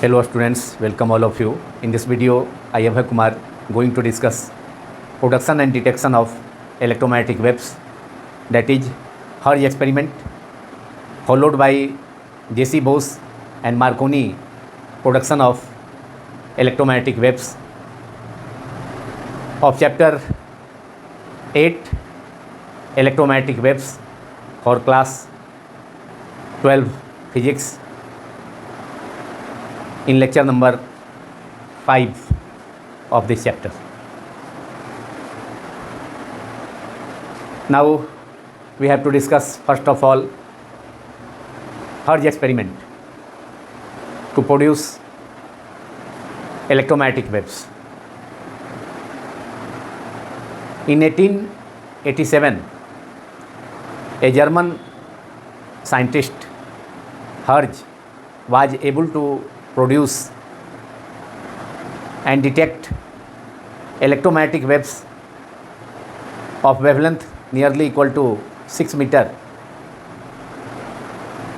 Hello students, welcome all of you. In this video, I am Abhay Kumar going to discuss production and detection of electromagnetic waves, that is Hertz experiment, followed by J.C. Bose and Marconi production of electromagnetic waves of chapter 8 electromagnetic waves for class 12 physics in lecture number 5 of this chapter. Now we have to discuss first of all Hertz experiment to produce electromagnetic waves. In 1887, a German scientist Hertz was able to produce and detect electromagnetic waves of wavelength nearly equal to 6 meter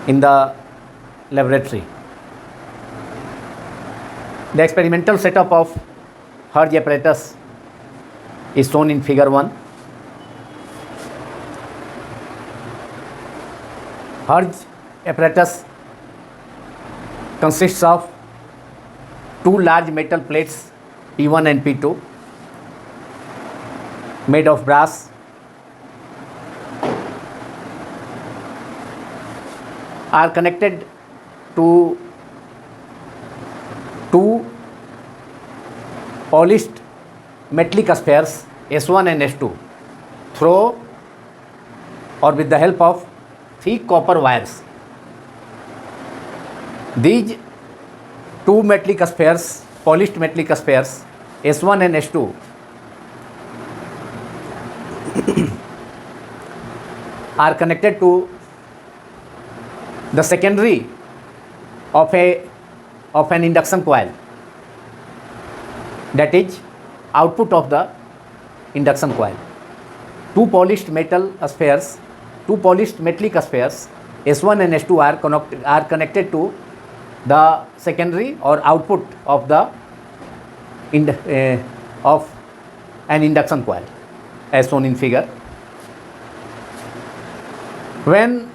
in the laboratory. The experimental setup of Hertz apparatus is shown in figure 1. Hertz apparatus consists of two large metal plates P1 and P2 made of brass. Are connected to two polished metallic spheres S1 and S2 through or with the help of thick copper wires. These two metallic spheres, polished metallic spheres S1 and S2 are connected to the secondary of an induction coil, that is output of the induction coil. Two polished metallic spheres S1 and S2 are connected to the secondary or output of the of an induction coil as shown in figure. When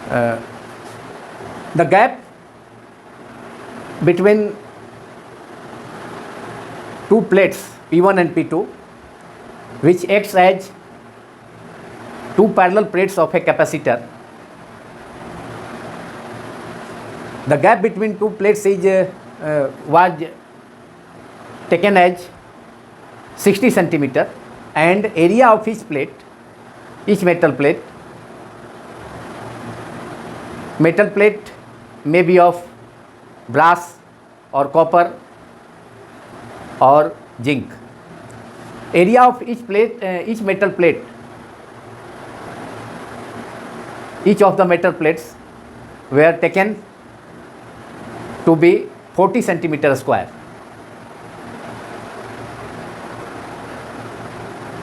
the gap between two plates P1 and P2, which acts as two parallel plates of a capacitor, the gap between two plates was taken as 60 centimeter, and area of each metal plate may be of brass or copper or zinc. Area of each of the metal plates were taken to be 40 centimeter square.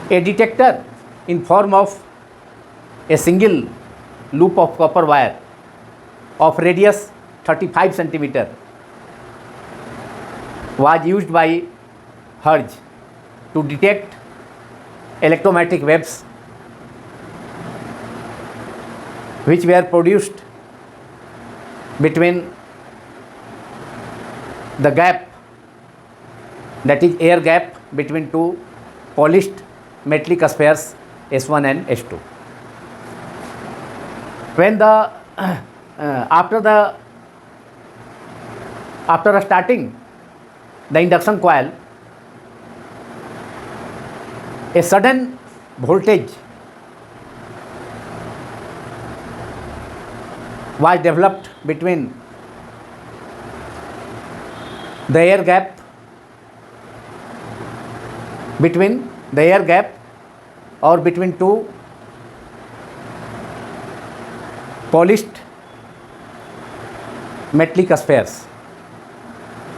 A detector in form of a single loop of copper wire of radius 35 centimeter was used by Hertz to detect electromagnetic waves which were produced between the gap, that is air gap between two polished metallic spheres S1 and S2. When after starting the induction coil, a sudden voltage was developed between the air gap or between two polished metallic spheres.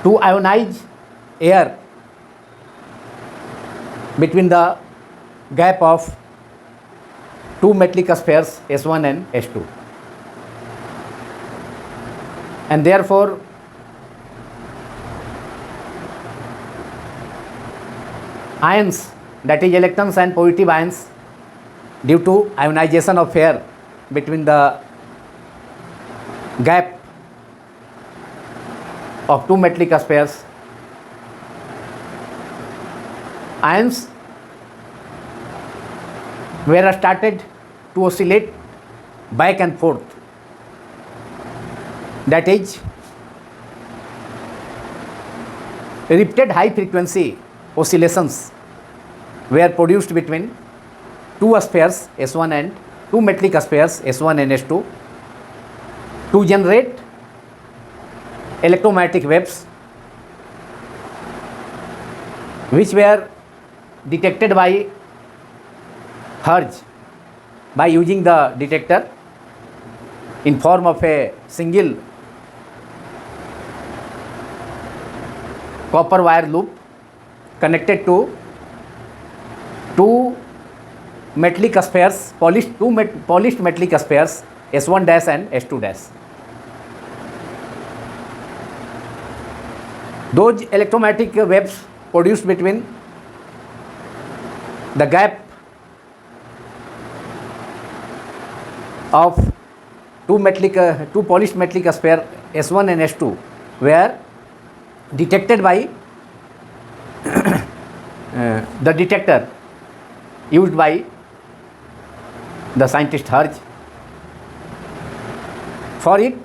To ionize air between the gap of two metallic spheres S1 and S2. and therefore ions, that is electrons and positive ions, due to ionization of air between the gap of two metallic spheres, ions were started to oscillate back and forth, that is repeated high frequency oscillations were produced between two spheres S1 and two metallic spheres S1 and S2 to generate electromagnetic waves which were detected by Hertz by using the detector in form of a single copper wire loop connected to two metallic spheres, polished metallic spheres S1 dash and S2 dash. Those electromagnetic waves produced between the gap of two polished metallic sphere S1 and S2 were detected by the detector used by the scientist Hertz. For it,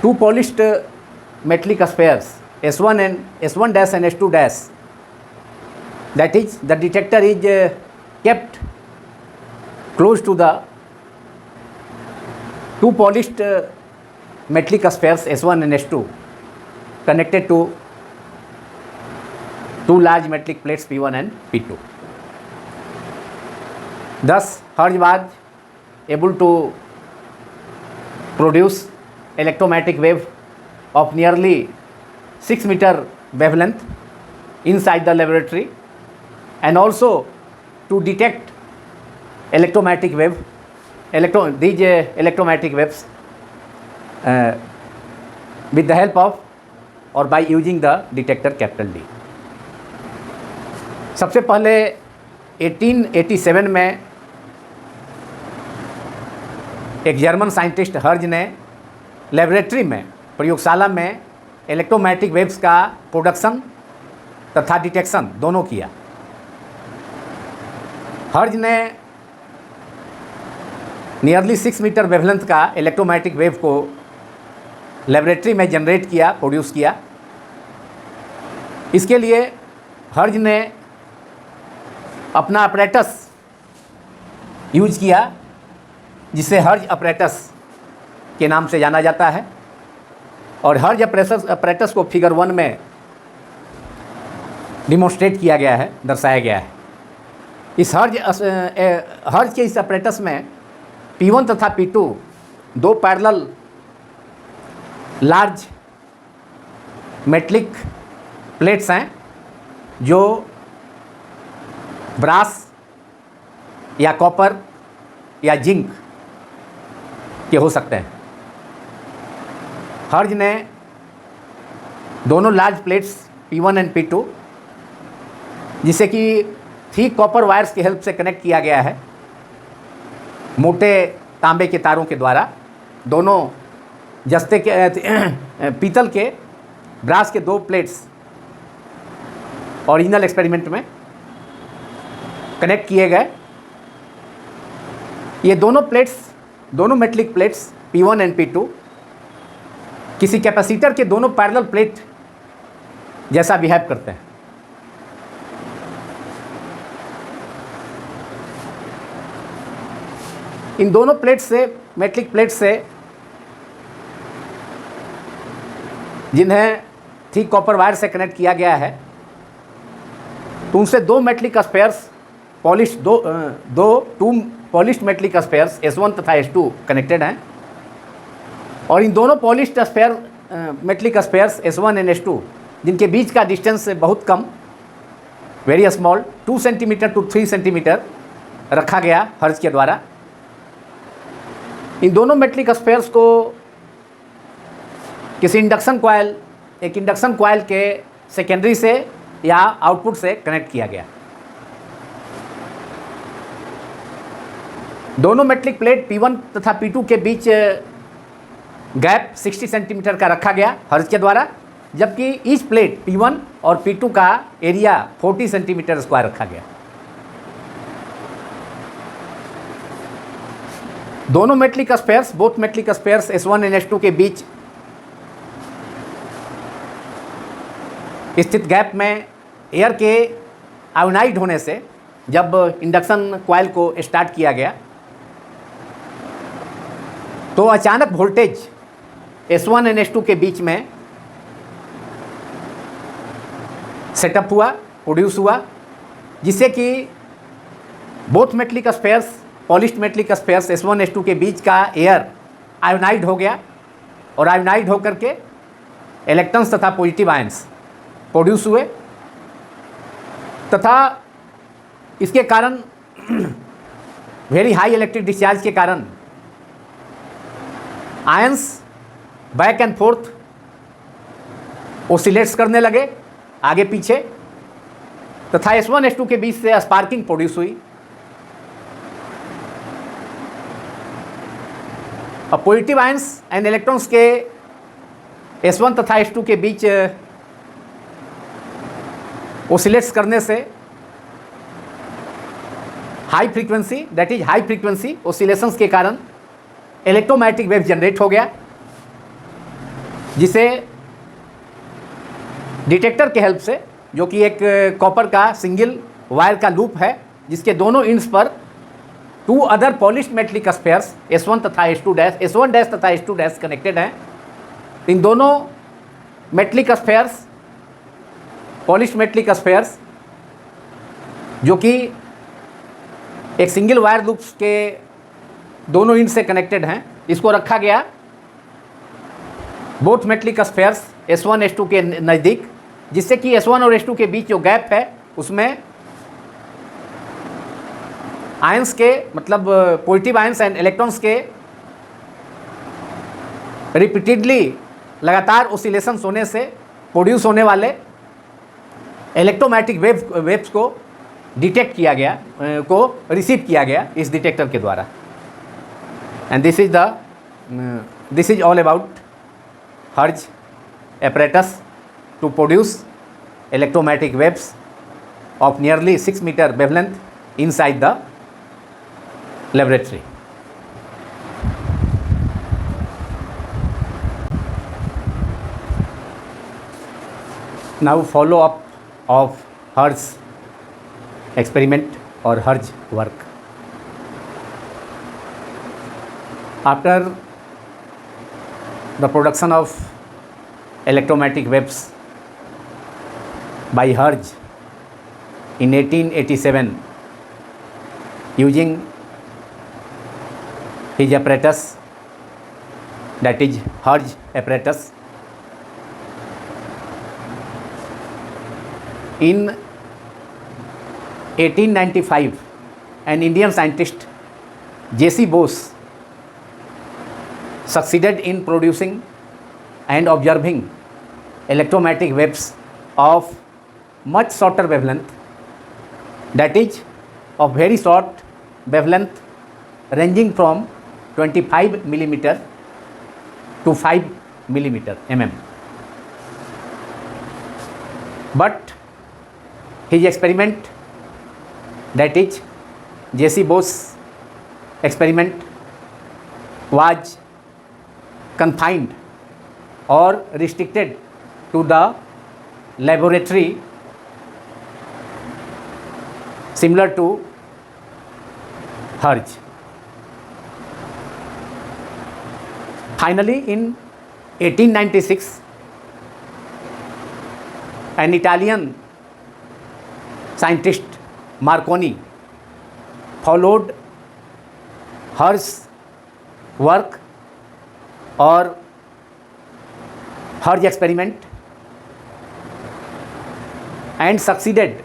two polished metallic spheres S1 dash and S2 dash, that is the detector is kept close to the two polished metallic spheres S1 and S2 connected to two large metallic plates P1 and P2. Thus, Hertz was able to produce electromagnetic wave of nearly 6 meter wavelength inside the laboratory, and also to detect electromagnetic wave, these electromagnetic waves with the help of or by using the detector capital D. सबसे पहले 1887 में एक German scientist हर्ज ने laboratory में, प्रयोगशाला में electromagnetic waves का प्रोडक्शन तथा डिटेक्शन दोनों किया। हर्ज ने नियरली 6 मीटर वेवलेंथ का इलेक्ट्रोमैग्नेटिक वेव को लेबोरेटरी में जनरेट किया, प्रोड्यूस किया। इसके लिए हर्ज ने अपना अपरेटस यूज किया, जिसे हर्ज अपरेटस के नाम से जाना जाता है, और हर्ज अपरेटस को फिगर 1 में डिमोन्स्ट्रेट किया गया है, दर्शाया गया है। इस हर्ज के इस अपरेटस में P1 तथा P2 दो पैरेलल लार्ज मेटलिक प्लेट्स हैं जो ब्रास या कॉपर या जिंक के हो सकते हैं। हर्ज ने दोनों large plates P1 and P2 जिसे कि थिक कॉपर वायर्स की हेल्प से कनेक्ट किया गया है, मोटे तांबे के तारों के द्वारा, दोनों जस्ते के पीतल के ब्रास के दो प्लेट्स ओरिजिनल एक्सपेरिमेंट में कनेक्ट किए गए। ये दोनों प्लेट्स, दोनों metallic plates P1 and P2 किसी कैपेसिटर के दोनों पैरेलल प्लेट जैसा बिहेव करते हैं। इन दोनों प्लेट से, मेटलिक प्लेट से, जिन्हें थिक कॉपर वायर से कनेक्ट किया गया है, तो उनसे दो metallic spheres two polished metallic spheres S1 तथा S2 कनेक्टेड हैं, और इन दोनों polished sphere metallic spheres S1 and S2 जिनके बीच का डिस्टेंस बहुत कम, very small, 2 centimetre to 3 centimetre रखा गया हर्ज के द्वारा। इन दोनों मेटलिक स्पेयर्स को किसी इंडक्शन कॉइल, एक इंडक्शन कॉइल के सेकेंडरी से या आउटपुट से कनेक्ट किया गया। दोनों मेटलिक प्लेट P1 तथा P2 के बीच गैप 60 सेंटीमीटर का रखा गया हर्ज के द्वारा, जबकि ईच प्लेट P1 और P2 का एरिया 40 सेंटीमीटर स्क्वायर रखा गया। दोनों metallic spheres, both metallic spheres S1 और S2 के बीच स्थित गैप में एयर के आयोनाइड होने से जब इंडक्शन कॉइल को स्टार्ट किया गया तो अचानक वोल्टेज S1 और S2 के बीच में सेटअप हुआ, प्रोड्यूस हुआ, जिससे कि both metallic spheres, polished metallic spheres S1 S2 के बीच का एयर आयोनाइड हो गया और आयोनाइड होकर के इलेक्ट्रॉन्स तथा पॉजिटिव आयंस प्रोड्यूस हुए तथा इसके कारण वेरी हाई इलेक्ट्रिक डिस्चार्ज के कारण आयंस बैक एंड फोर्थ ओसिलेट्स करने लगे आगे पीछे तथा S1 S2 के बीच से स्पार्किंग प्रोड्यूस हुई। अब पॉजिटिव आयंस एंड इलेक्ट्रॉन्स के S1 तथा S2 के बीच ओसिलेट्स करने से high frequency, that is high frequency oscillations के कारण इलेक्ट्रोमैग्नेटिक वेव जनरेट हो गया, जिसे डिटेक्टर के हेल्प से, जो कि एक कॉपर का सिंगल वायर का लूप है जिसके दोनों इंड्स पर 2 other polished metallic spheres S1 तथा S2 डैश, S1 डैश तथा S2 डैश कनेक्टेड हैं। इन दोनों metallic spheres, polished metallic spheres, जो कि एक सिंगल वायर लूप्स के दोनों इंड से कनेक्टेड हैं, इसको रखा गया both metallic spheres S1 S2 के नज़दीक, जिससे कि S1 और S2 के बीच जो गैप है उसमें आयंस के, मतलब पॉजिटिव आयंस एंड इलेक्ट्रॉन्स के रिपीटेडली लगातार ओसिलेशंस होने से प्रोड्यूस होने वाले इलेक्ट्रोमैग्नेटिक वेव्स को डिटेक्ट किया गया, को रिसीव किया गया इस डिटेक्टर के द्वारा। And this is all about हर्ज apparatus to produce electromagnetic waves of nearly 6 meter wavelength inside the laboratory. Now follow up of Hertz experiment or Hertz work. After the production of electromagnetic waves by Hertz in 1887 using his apparatus, that is Hertz apparatus. In 1895 an Indian scientist J.C. Bose succeeded in producing and observing electromagnetic waves of much shorter wavelength, that is of very short wavelength ranging from 25 millimeter to 5 millimeter mm. But his experiment, that is J.C. Bose experiment, was confined or restricted to the laboratory similar to Hertz. Finally, in 1896, an Italian scientist Marconi followed Hertz's work or Hertz experiment and succeeded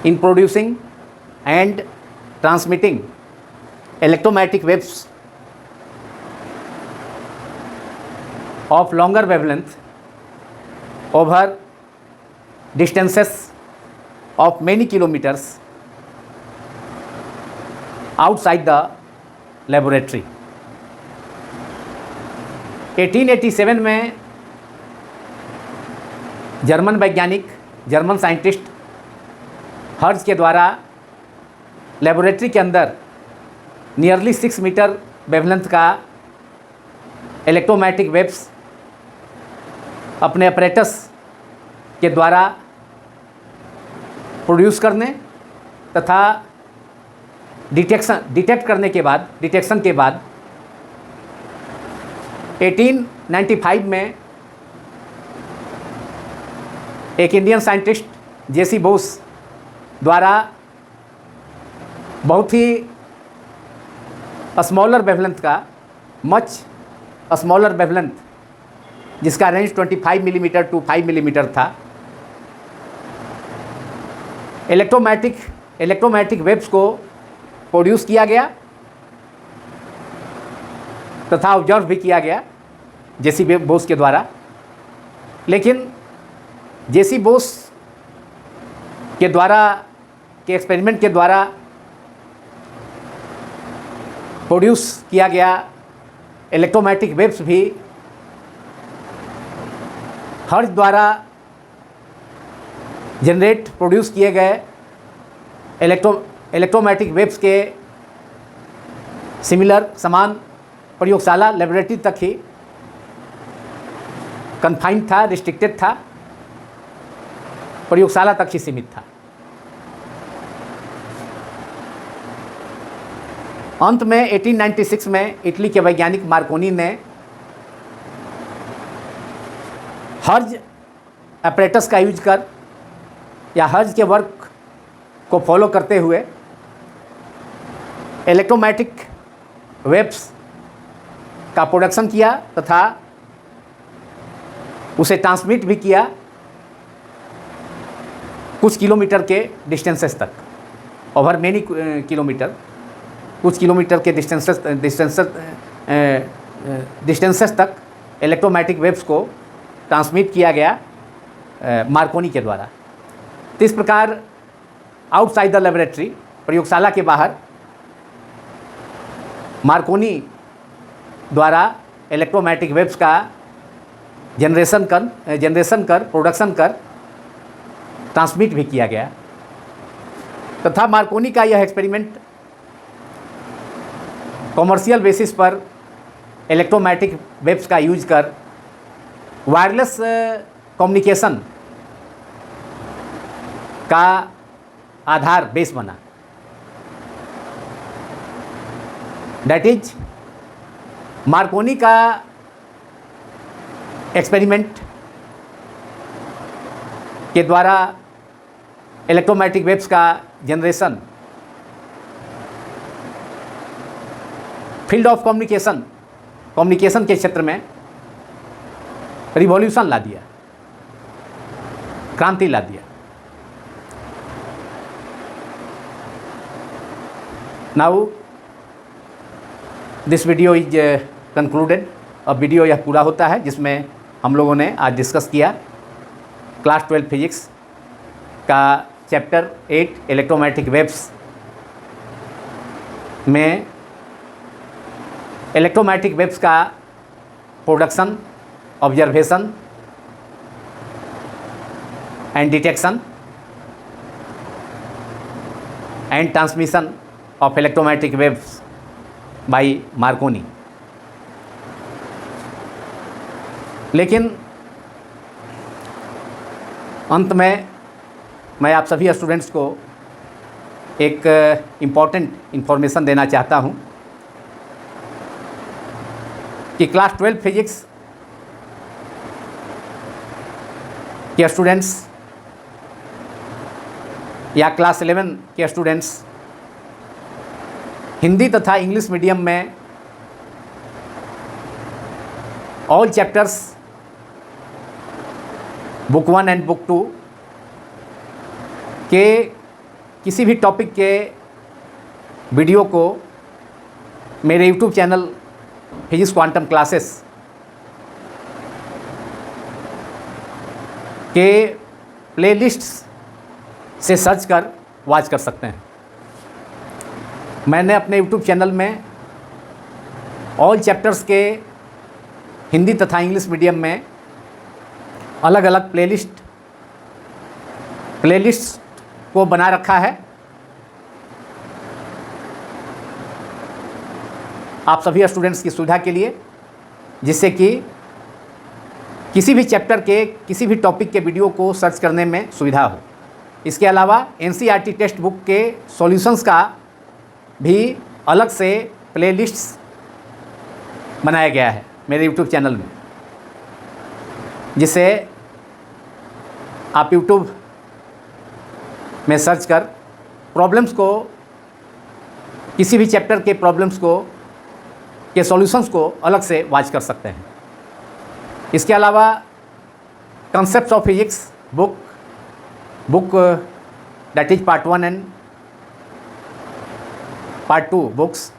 in producing and transmitting electromagnetic waves of longer wavelength over distances of many kilometers outside the laboratory. 1887 में German वैज्ञानिक, German scientist hertz के द्वारा laboratory के अंदर nearly 6 metre wavelength का electromagnetic waves अपने apparatus के द्वारा प्रोड्यूस करने तथा डिटेक्शन के बाद 1895 में एक इंडियन साइंटिस्ट जेसी बोस द्वारा बहुत ही स्मॉलर वेवलेंथ का, मच स्मॉलर वेवलेंथ जिसका रेंज 25 मिलीमीटर टू 5 मिलीमीटर था, इलेक्ट्रोमैग्नेटिक वेव्स को प्रोड्यूस किया गया तथा ऑब्जर्व भी किया गया जेसी बोस के द्वारा। लेकिन जेसी बोस के एक्सपेरिमेंट के द्वारा प्रोड्यूस किया गया इलेक्ट्रोमैग्नेटिक वेव्स भी हर्ट्ज द्वारा प्रोड्यूस किए गए इलेक्ट्रोमैग्नेटिक वेव्स के समान प्रयोगशाला लेबोरेटरी तक ही कन्फाइंड था, रिस्ट्रिक्टेड था, प्रयोगशाला तक ही सीमित था। अंत में 1896 में इटली के वैज्ञानिक मार्कोनी ने हर्ट्ज अपरेटस का यूज कर या हर्ट्ज के वर्क को फॉलो करते हुए इलेक्ट्रोमैग्नेटिक वेव्स का प्रोडक्शन किया तथा उसे ट्रांसमिट भी किया कुछ किलोमीटर के डिस्टेंसेस तक, ओवर मेनी किलोमीटर, कुछ किलोमीटर के डिस्टेंसेस तक इलेक्ट्रोमैग्नेटिक वेव्स को ट्रांसमिट किया गया मार्कोनी के द्वारा। तो इस प्रकार आउटसाइड द लेबोरेटरी, प्रयोगशाला के बाहर, मार्कोनी द्वारा इलेक्ट्रोमैग्नेटिक वेव्स का जनरेशन कर प्रोडक्शन कर ट्रांसमिट भी किया गया तथा मार्कोनी का यह एक्सपेरिमेंट कॉमर्शियल बेसिस पर इलेक्ट्रोमैग्नेटिक वेव्स का यूज कर वायरलेस कम्युनिकेशन का आधार बेस बना। दैट इज मार्कोनी का एक्सपेरिमेंट के द्वारा इलेक्ट्रोमैग्नेटिक वेव्स का जनरेशन फील्ड ऑफ कम्युनिकेशन के क्षेत्र में रिवॉल्यूशन ला दिया, क्रांति ला दिया। Now this video is concluded. अब वीडियो यह पूरा होता है जिसमें हम लोगों ने आज डिस्कस किया क्लास 12 फिजिक्स का चैप्टर 8 इलेक्ट्रोमैग्नेटिक वेव्स में इलेक्ट्रोमैग्नेटिक वेव्स का production, observation and detection and transmission of electromagnetic waves by Marconi. लेकिन अंत में मैं आप सभी स्टूडेंट्स को एक इम्पॉर्टेंट इन्फॉर्मेशन देना चाहता हूं कि क्लास 12 फिजिक्स के स्टूडेंट्स या क्लास 11 के स्टूडेंट्स हिंदी तथा इंग्लिश मीडियम में all chapters book 1 and book 2 के किसी भी टॉपिक के वीडियो को मेरे YouTube channel physics quantum classes के प्लेलिस्ट्स से सर्च कर वॉच कर सकते हैं। मैंने अपने यूट्यूब चैनल में ऑल चैप्टर्स के हिंदी तथा इंग्लिश मीडियम में अलग अलग प्लेलिस्ट को बना रखा है। आप सभी स्टूडेंट्स की सुविधा के लिए, जिससे कि किसी भी चैप्टर के किसी भी टॉपिक के वीडियो को सर्च करने में सुविधा हो। इसके अलावा एनसीईआरटी टेक्स्ट बुक के सॉल्यूशंस का भी अलग से प्लेलिस्ट्स बनाया गया है मेरे यूट्यूब चैनल में, जिसे आप यूट्यूब में सर्च कर प्रॉब्लम्स को, किसी भी चैप्टर के प्रॉब्लम्स को के सॉल्यूशंस को अलग से वॉच कर सकते हैं। इसके अलावा concepts of physics book that is part 1 and part 2 books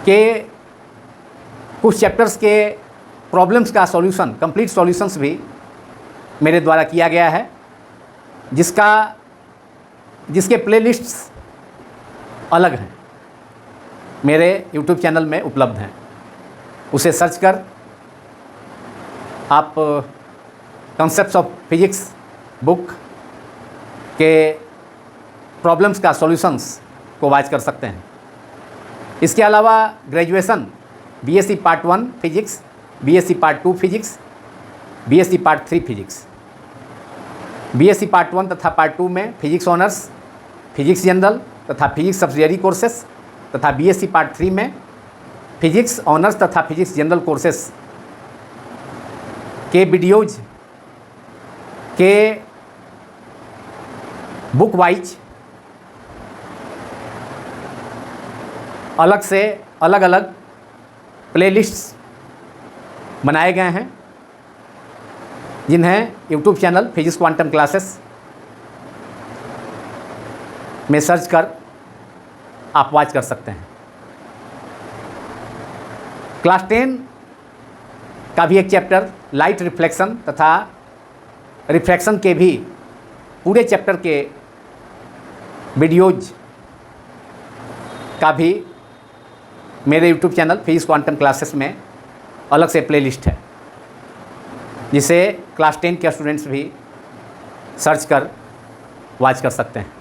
के कुछ चैप्टर्स के प्रॉब्लम्स का सॉल्यूशन, कंप्लीट सॉल्यूशंस भी मेरे द्वारा किया गया है, जिसके प्लेलिस्ट्स अलग हैं, मेरे यूट्यूब चैनल में उपलब्ध हैं। उसे सर्च कर आप कॉन्सेप्ट्स ऑफ फिजिक्स बुक के प्रॉब्लम्स का सॉल्यूशंस को वॉच कर सकते हैं। इसके अलावा graduation BSc part 1 physics, BSc part 2 physics, BSc part 3 physics, BSc part 1 तथा पार्ट 2 में फिजिक्स ऑनर्स, फिजिक्स जनरल तथा फिजिक्स सब्सिडियरी कोर्सेस, तथा बीएससी पार्ट 3 में फिजिक्स ऑनर्स तथा फिजिक्स जनरल कोर्सेस के वीडियोज के बुक वाइज अलग से अलग अलग प्लेलिस्ट्स बनाए गए हैं, जिन्हें YouTube channel physics quantum classes में सर्च कर आप वॉच कर सकते हैं। क्लास 10 का भी एक चैप्टर लाइट रिफ्लेक्शन तथा रिफ्रैक्शन के भी पूरे चैप्टर के वीडियोज का भी मेरे YouTube channel physics quantum classes में अलग से प्लेलिस्ट है, जिसे क्लास 10 के स्टूडेंट्स भी सर्च कर वॉच कर सकते हैं।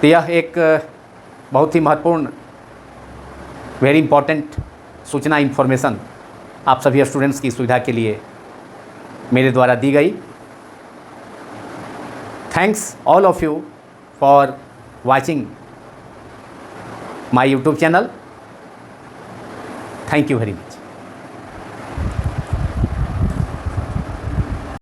तो यह एक बहुत ही महत्वपूर्ण, वेरी इम्पॉर्टेंट सूचना, इन्फॉर्मेशन आप सभी स्टूडेंट्स की सुविधा के लिए मेरे द्वारा दी गई। Thanks all of you for watching my YouTube channel. Thank you very much.